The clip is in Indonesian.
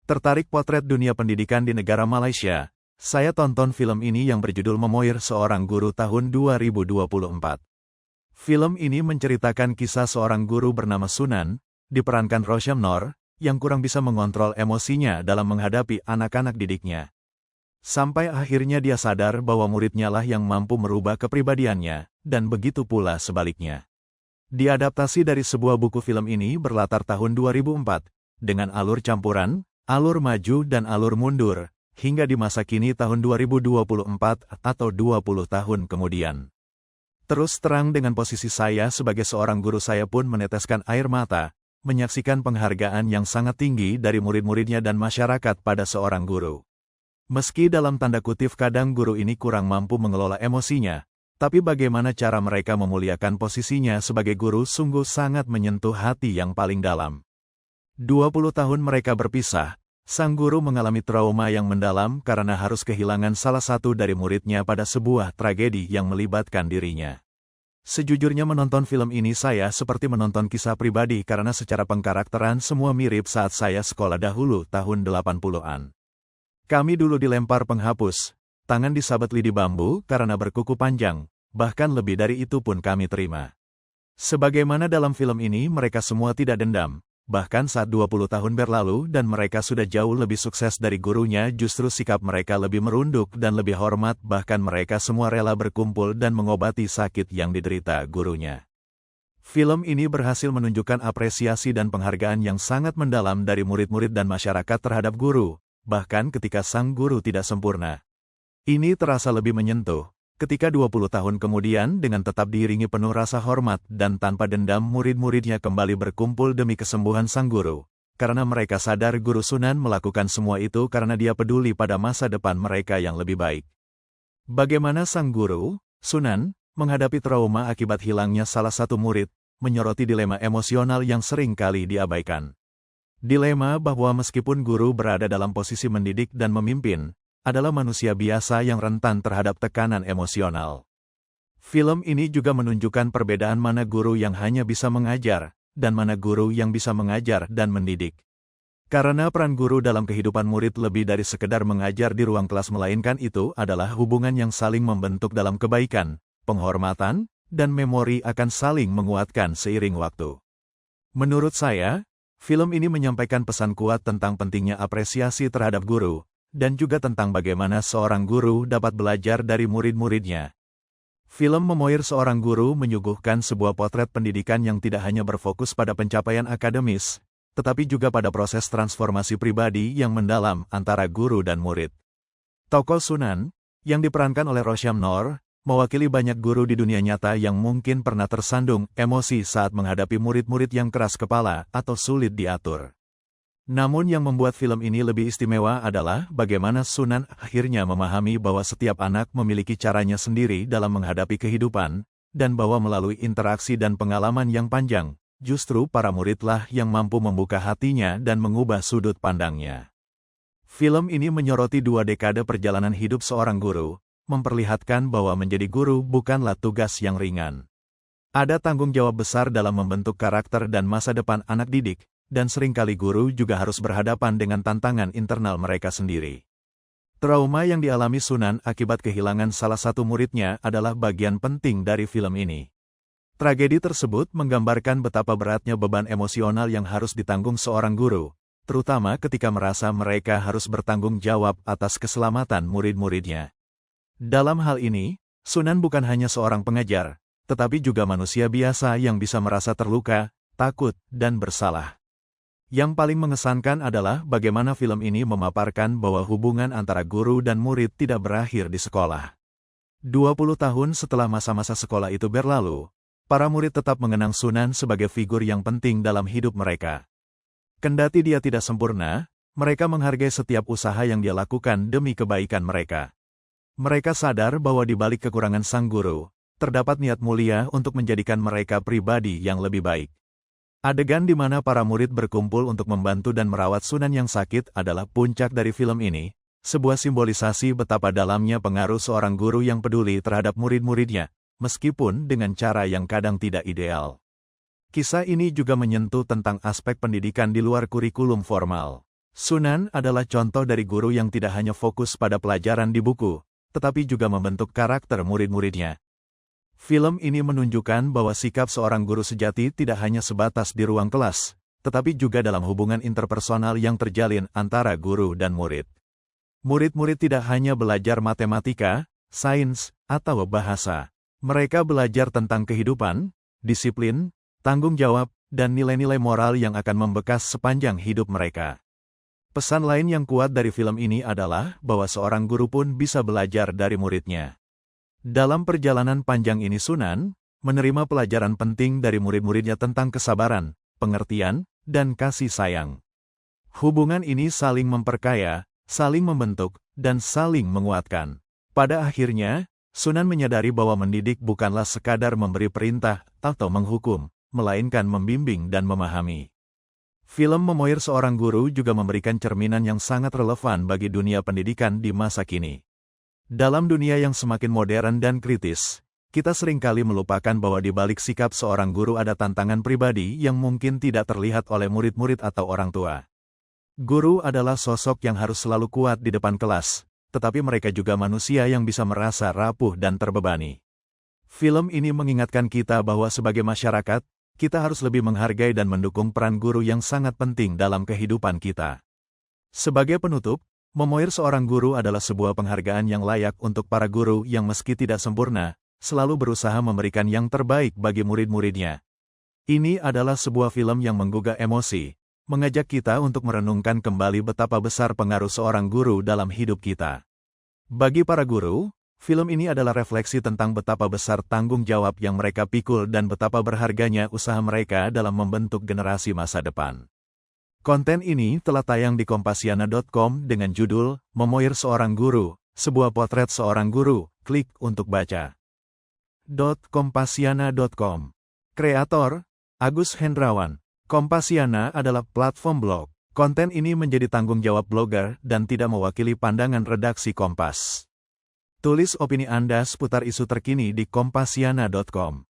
Tertarik potret dunia pendidikan di negara Malaysia, saya tonton film ini yang berjudul Memoir Seorang Guru tahun 2024. Film ini menceritakan kisah seorang guru bernama Sunan, diperankan Rosyam Nor, yang kurang bisa mengontrol emosinya dalam menghadapi anak-anak didiknya. Sampai akhirnya dia sadar bahwa muridnya lah yang mampu merubah kepribadiannya, dan begitu pula sebaliknya. Diadaptasi dari sebuah buku, film ini berlatar tahun 2004, dengan alur campuran, alur maju dan alur mundur, hingga di masa kini tahun 2024 atau 20 tahun kemudian. Terus terang dengan posisi saya sebagai seorang guru, saya pun meneteskan air mata, menyaksikan penghargaan yang sangat tinggi dari murid-muridnya dan masyarakat pada seorang guru. Meski dalam tanda kutip kadang guru ini kurang mampu mengelola emosinya, tapi bagaimana cara mereka memuliakan posisinya sebagai guru sungguh sangat menyentuh hati yang paling dalam. 20 tahun mereka berpisah, sang guru mengalami trauma yang mendalam karena harus kehilangan salah satu dari muridnya pada sebuah tragedi yang melibatkan dirinya. Sejujurnya menonton film ini saya seperti menonton kisah pribadi karena secara pengkarakteran semua mirip saat saya sekolah dahulu tahun 80-an. Kami dulu dilempar penghapus, tangan disabet lidi bambu karena berkuku panjang, bahkan lebih dari itu pun kami terima. Sebagaimana dalam film ini mereka semua tidak dendam. Bahkan saat 20 tahun berlalu dan mereka sudah jauh lebih sukses dari gurunya, justru sikap mereka lebih merunduk dan lebih hormat, bahkan mereka semua rela berkumpul dan mengobati sakit yang diderita gurunya. Film ini berhasil menunjukkan apresiasi dan penghargaan yang sangat mendalam dari murid-murid dan masyarakat terhadap guru, bahkan ketika sang guru tidak sempurna. Ini terasa lebih menyentuh. Ketika 20 tahun kemudian dengan tetap diiringi penuh rasa hormat dan tanpa dendam murid-muridnya kembali berkumpul demi kesembuhan sang guru. Karena mereka sadar guru Sunan melakukan semua itu karena dia peduli pada masa depan mereka yang lebih baik. Bagaimana sang guru, Sunan, menghadapi trauma akibat hilangnya salah satu murid, menyoroti dilema emosional yang sering kali diabaikan. Dilema bahwa meskipun guru berada dalam posisi mendidik dan memimpin, adalah manusia biasa yang rentan terhadap tekanan emosional. Film ini juga menunjukkan perbedaan mana guru yang hanya bisa mengajar, dan mana guru yang bisa mengajar dan mendidik. Karena peran guru dalam kehidupan murid lebih dari sekedar mengajar di ruang kelas, melainkan itu adalah hubungan yang saling membentuk dalam kebaikan, penghormatan, dan memori akan saling menguatkan seiring waktu. Menurut saya, film ini menyampaikan pesan kuat tentang pentingnya apresiasi terhadap guru, dan juga tentang bagaimana seorang guru dapat belajar dari murid-muridnya. Film Memoir Seorang Guru menyuguhkan sebuah potret pendidikan yang tidak hanya berfokus pada pencapaian akademis, tetapi juga pada proses transformasi pribadi yang mendalam antara guru dan murid. Tokoh Sunan, yang diperankan oleh Rosyam Nor, mewakili banyak guru di dunia nyata yang mungkin pernah tersandung emosi saat menghadapi murid-murid yang keras kepala atau sulit diatur. Namun yang membuat film ini lebih istimewa adalah bagaimana Sunan akhirnya memahami bahwa setiap anak memiliki caranya sendiri dalam menghadapi kehidupan, dan bahwa melalui interaksi dan pengalaman yang panjang, justru para muridlah yang mampu membuka hatinya dan mengubah sudut pandangnya. Film ini menyoroti 2 dekade perjalanan hidup seorang guru, memperlihatkan bahwa menjadi guru bukanlah tugas yang ringan. Ada tanggung jawab besar dalam membentuk karakter dan masa depan anak didik, dan seringkali guru juga harus berhadapan dengan tantangan internal mereka sendiri. Trauma yang dialami Sunan akibat kehilangan salah satu muridnya adalah bagian penting dari film ini. Tragedi tersebut menggambarkan betapa beratnya beban emosional yang harus ditanggung seorang guru, terutama ketika merasa mereka harus bertanggung jawab atas keselamatan murid-muridnya. Dalam hal ini, Sunan bukan hanya seorang pengajar, tetapi juga manusia biasa yang bisa merasa terluka, takut, dan bersalah. Yang paling mengesankan adalah bagaimana film ini memaparkan bahwa hubungan antara guru dan murid tidak berakhir di sekolah. 20 tahun setelah masa-masa sekolah itu berlalu, para murid tetap mengenang Sunan sebagai figur yang penting dalam hidup mereka. Kendati dia tidak sempurna, mereka menghargai setiap usaha yang dia lakukan demi kebaikan mereka. Mereka sadar bahwa di balik kekurangan sang guru, terdapat niat mulia untuk menjadikan mereka pribadi yang lebih baik. Adegan di mana para murid berkumpul untuk membantu dan merawat Sunan yang sakit adalah puncak dari film ini, sebuah simbolisasi betapa dalamnya pengaruh seorang guru yang peduli terhadap murid-muridnya, meskipun dengan cara yang kadang tidak ideal. Kisah ini juga menyentuh tentang aspek pendidikan di luar kurikulum formal. Sunan adalah contoh dari guru yang tidak hanya fokus pada pelajaran di buku, tetapi juga membentuk karakter murid-muridnya. Film ini menunjukkan bahwa sikap seorang guru sejati tidak hanya sebatas di ruang kelas, tetapi juga dalam hubungan interpersonal yang terjalin antara guru dan murid. Murid-murid tidak hanya belajar matematika, sains, atau bahasa. Mereka belajar tentang kehidupan, disiplin, tanggung jawab, dan nilai-nilai moral yang akan membekas sepanjang hidup mereka. Pesan lain yang kuat dari film ini adalah bahwa seorang guru pun bisa belajar dari muridnya. Dalam perjalanan panjang ini Sunan menerima pelajaran penting dari murid-muridnya tentang kesabaran, pengertian, dan kasih sayang. Hubungan ini saling memperkaya, saling membentuk, dan saling menguatkan. Pada akhirnya, Sunan menyadari bahwa mendidik bukanlah sekadar memberi perintah atau menghukum, melainkan membimbing dan memahami. Film Memoir Seorang Guru juga memberikan cerminan yang sangat relevan bagi dunia pendidikan di masa kini. Dalam dunia yang semakin modern dan kritis, kita seringkali melupakan bahwa di balik sikap seorang guru ada tantangan pribadi yang mungkin tidak terlihat oleh murid-murid atau orang tua. Guru adalah sosok yang harus selalu kuat di depan kelas, tetapi mereka juga manusia yang bisa merasa rapuh dan terbebani. Film ini mengingatkan kita bahwa sebagai masyarakat, kita harus lebih menghargai dan mendukung peran guru yang sangat penting dalam kehidupan kita. Sebagai penutup, Memoir Seorang Guru adalah sebuah penghargaan yang layak untuk para guru yang meski tidak sempurna, selalu berusaha memberikan yang terbaik bagi murid-muridnya. Ini adalah sebuah film yang menggugah emosi, mengajak kita untuk merenungkan kembali betapa besar pengaruh seorang guru dalam hidup kita. Bagi para guru, film ini adalah refleksi tentang betapa besar tanggung jawab yang mereka pikul dan betapa berharganya usaha mereka dalam membentuk generasi masa depan. Konten ini telah tayang di Kompasiana.com dengan judul Memoir Seorang Guru, sebuah potret seorang guru. Klik untuk baca. Kompasiana.com. Kreator, Agus Hendrawan. Kompasiana adalah platform blog. Konten ini menjadi tanggung jawab blogger dan tidak mewakili pandangan redaksi Kompas. Tulis opini Anda seputar isu terkini di Kompasiana.com.